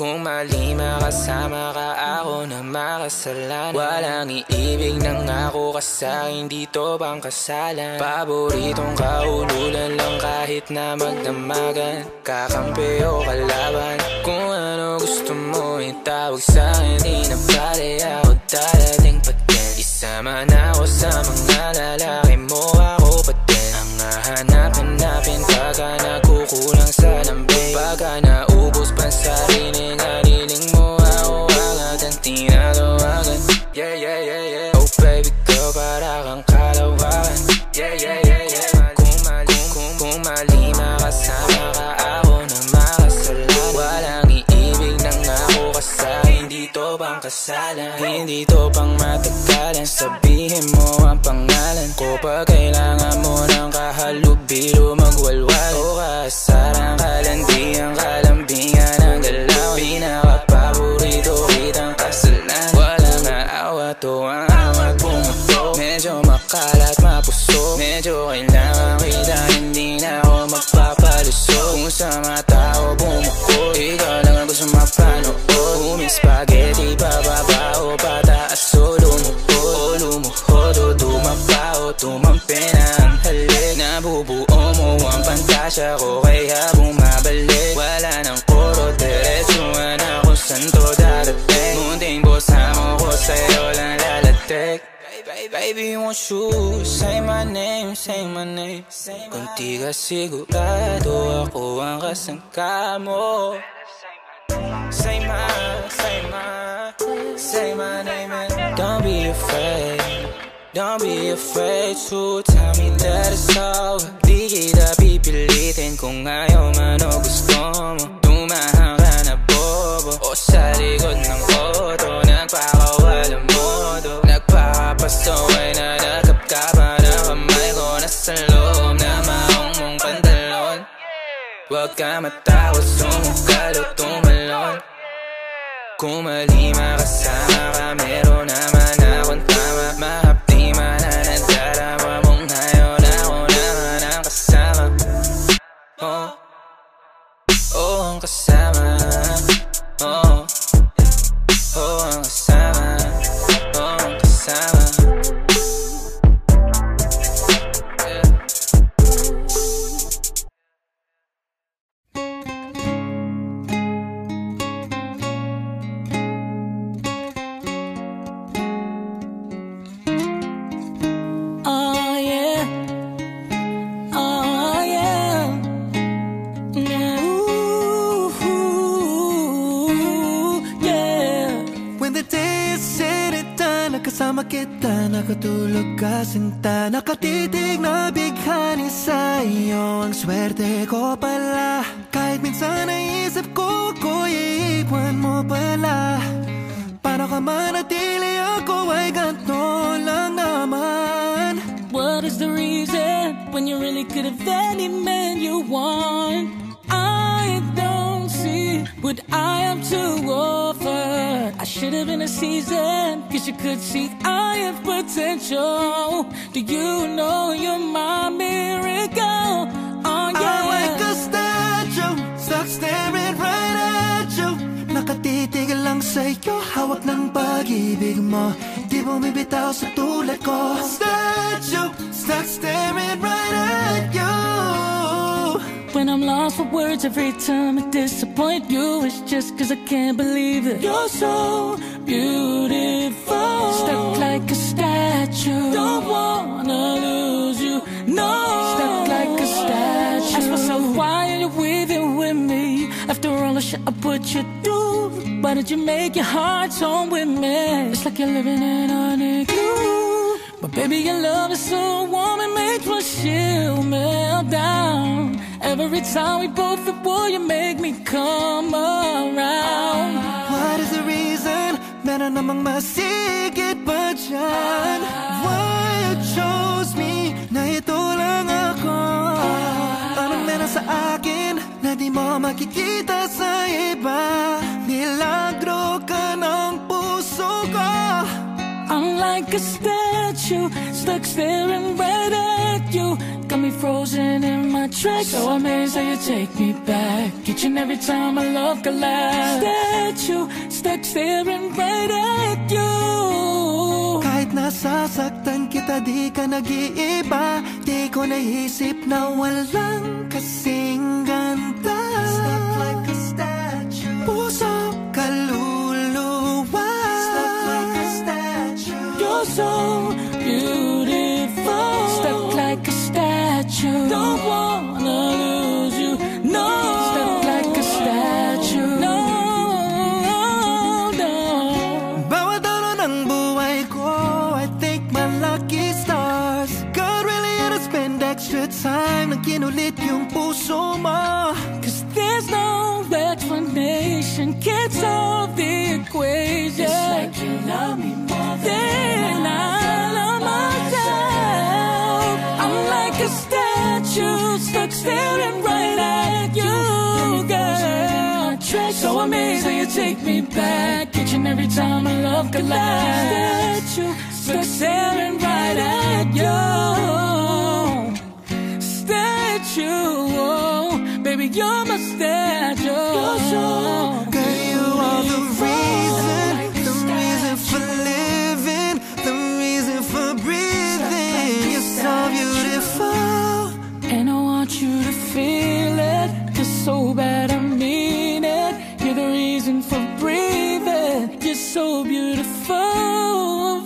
Kung mali makasama ka, ako na makasalanan. Walang iibig ng ako ka sa'kin, dito bang kasalan? Paboritong kaululan lang kahit na magdamagan. Kakampi o kalaban, kung ano gusto mo itawag sa'kin. Di na pala ako darating pa din. Isama na ako sa mga lalaki mo, ako pa din. Ang hahanap-hanapin pagka nakukulang sa lambing. Pagka naubos pa sa rinig, haliling mo ako agad ang tinatawagan. Yeah, yeah, yeah, yeah. Oh baby girl, para kang kalawakan. Yeah, yeah, yeah, yeah. Kung mali makasama ka, ako na makasalan. Walang iibig ng ako ka sa'kin, dito bang kasalan? Hindi to pang matagalan, sabihin mo ang pangalan ko. Pag kailangan mo ng kahalubilo, magwalwal o kaasarang kalandiang kalambingan ng galaw. Pinaka-paborito kitang kasalan. Walang aawa to ang awat pumato. Medyo makalat mapuso, medyo kailangan kita, hindi na ako magpapaluso. Kung sa mga tao bumuko, ikaw lang ang gusto mapanood. Uming spaghetti, pababa o pataas o lumuhod o dumapa o tumampi na ang halik. Nabubuo mo ang pantasya ko, kaya bumabalik. Wala nang koro, diretsuhan ako saan to darating. Munting bosa mo ko, sa'yo lang lalatik. Baby, won't you say my name, say my name. Kung di ka sigurado, ako ang kasangka mo. Say my name and don't be afraid. Don't be afraid to tell me that it's over. Di kita pipilitin kung ayaw man o gusto mo. Tumahan ka na bobo o sa likod ng auto, nagpakawala modo. Nagpapasaway na nakapkapan ang kamay ko, nasa loob na maong mong pantalon. Huwag ka matakot, sumukal o tumalon. Kung mali makasama ka, meron naman akong tama. Mahapdi man na nadarama mong ngayon, ako naman ang kasama. Oh, oh ang kasama. Oh, oh ang kasama. Oh ang kasama. Kasama kita, nakatulog ka sinta, nakatitig na bighani sa iyo. Ang swerte ko pala, kahit minsan naisip ko ako'y iiwan mo pala. Para ka manatili, ako ay ganito lang naman. What is the reason when you really could have any man you want? I don't see what I have to offer. I should have been a season, cause you could see I have potential. Do you know you're my miracle? Oh yeah. I'm like a statue, stuck staring right at you. Nakatitig lang sa'yo, hawak ng pag-ibig mo. Di bumibitaw sa tulad ko. Statue, stuck staring right at you. When I'm lost for words every time I disappoint you, it's just cause I can't believe that you're so beautiful. Stuck like a statue, don't wanna lose you, no. Stuck like a statue. Ask myself, why are you with me? After all the shit I put you through, why did you make your heart home with me? It's like you're living in a igloo. But baby, your love is so warm, it makes my shield melt down. Every time we both at war, you make me come around. What is the reason? Meron namang masigit pa dyan. Why you chose me? Na ito lang ako. Anong meron sa akin na di mo makikita sa iba? Milagro ka ng puso ko. I'm like a statue, stuck staring right at you. Got me frozen in my tracks, so amazed how you take me back each and every time our love collapse. Statue, stuck staring right at you. Kahit nasasaktan kita, di ka nag-iiba. Di ko naisip na walang kasing ganda. Stuck like a statue. Puso, kaluluwa. Stuck like a statue. You're so beautiful. Stuck like a statue. Don't wanna lose you, no. Stuck like a statue. No, no. Bawat araw ng buhay ko, I thank my lucky stars. God really had to spend extra time nang kinulit yung puso mo. Cause there's no explanation, can't solve the equation. It's like you love me more than I love myself. I'm like a statue, stuck staring right at you, girl. So amazed how you take me back each and every time our love collapse. Statue, stuck staring right at you. Statue, oh, baby, you're my statue. You're so Girl, you are the reason for living, the reason for breathing. You're so beautiful. And I want you to feel it, just so bad I mean it. You're the reason for breathing. You're so beautiful.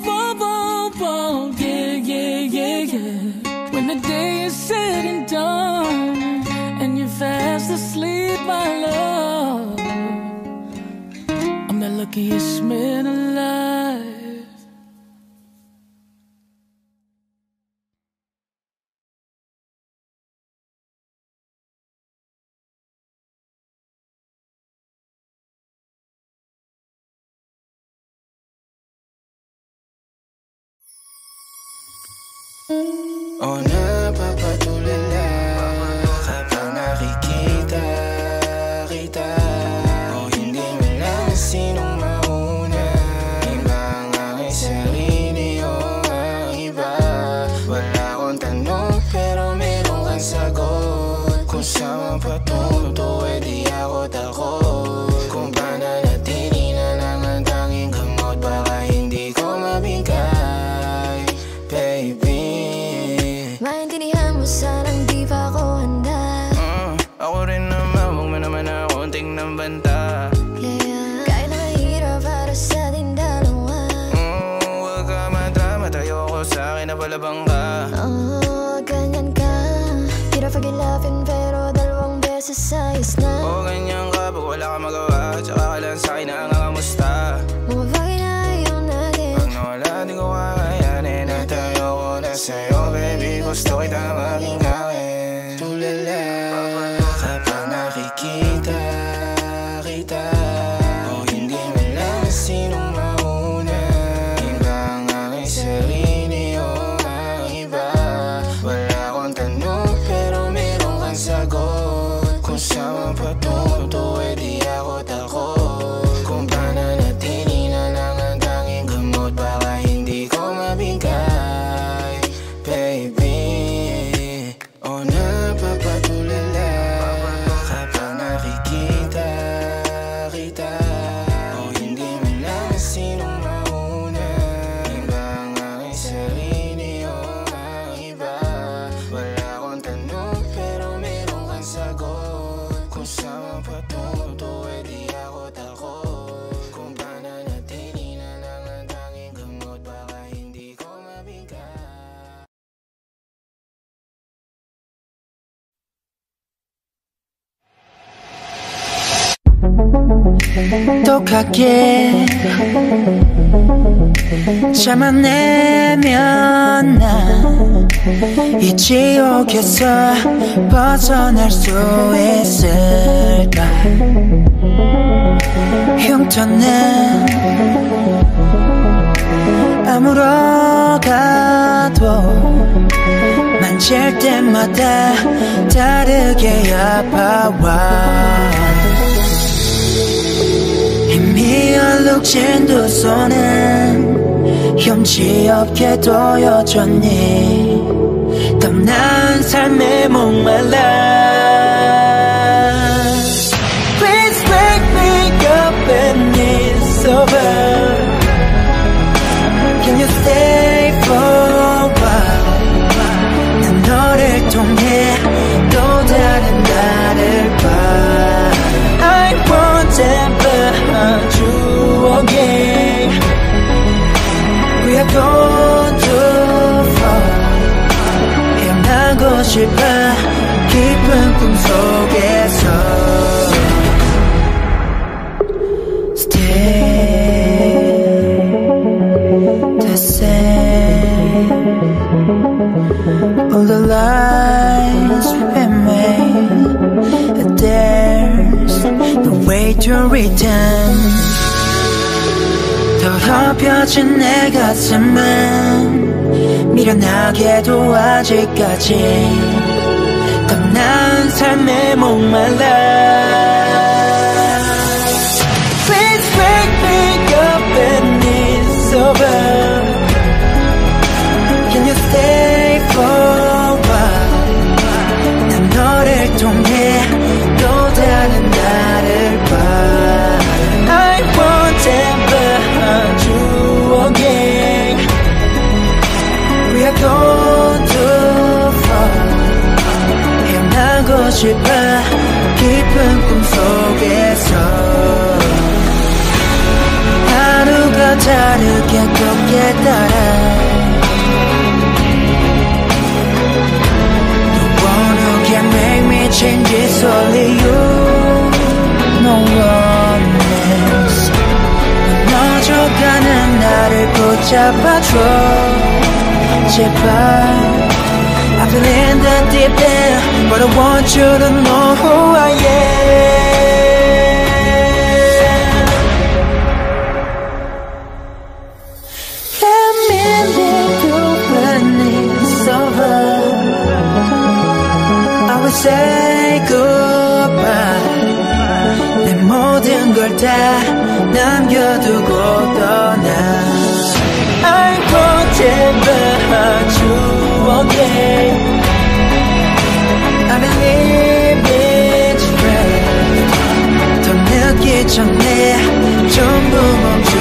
Whoa, whoa, whoa. Yeah, yeah, yeah, yeah. When the day is said and done, and you're fast asleep, my love, I'm the luckiest man alive. O napapatulala kapag nakikita kita. O hindi mo lang sinong mauna. Iba ang aking sarili o ang iba. Wala akong tanong pero meron kang sagot. Kung saan patunto eh di ako takot. Kung pananatili na lang ang tanging gamot, baka hindi ko mabigay, baby. Maintindihan mo sanang di pa ako handa. Ako rin naman, huwag mo naman ako tingnan banta. Yeah, kahit na mahirap para sa ating dalawa. Huwag ka madrama, tayo ako sa akin na palabang ka. Ganyan ka. Di na forget loving pero dalawang beses ayos na. Ganyan ka, pag wala ka magawa, tsaka ka lang sa'kin na nangangamusta. Mga bagay na ayaw natin. Pag nawala, di ko kakayanin at tayo ko na sa'yo, baby. Gusto kita maging akin. Tulala kapag nakikita kita. O hindi mo lang sinong mauna. Iba ang aking sarili o ang iba. Wala akong tanong pero meron kang sagot. Kung saan patunto eh di ako takot. Kung pananatili na lang ang tanging gamot, baka hindi ko mabigay, baby. O napapatulala kapag nakikita kita. O hindi mo lang sinong mauna. Iba ang aking sarili o ang iba. Wala akong tanong pero meron kang sagot. Kung saan patunto eh di ako takot. Kung pananatili na lang ang tanging gamot, baka hindi ko mabigay. '독하게 참아내면 나 이 지옥에서 벗어날 수 있을까. 흉터는 아물어가도 만질 때마다 다르게 아파와. 힘이 얼룩진 두 손은 흠지 없게 도여졌니. 더 나은 삶에 목말라. way to return. 더럽혀진 내 가슴은 미련하게도 아직까지 더 나은 삶에 목말라. Please wake me up when it's over. Can you stay for a while? 난 너를 통해 또 다른 나를 봐. I won't ever hurt you again. We are going too far. 헤어나고 싶어 깊은 꿈속에서. 하루가 다르게 또 깨달아. No one who can make me change, it's only you. No one else. 넘어져가는 나를 붙잡아줘 제발. I feel in the deep end, but I want you to know who I am. Let me leave you when it's over. I will say goodbye. 내 모든 걸 다 남겨두고 떠나. I won't ever hurt you again. I believe it's right. 더 늦기 전에 전부 멈춰.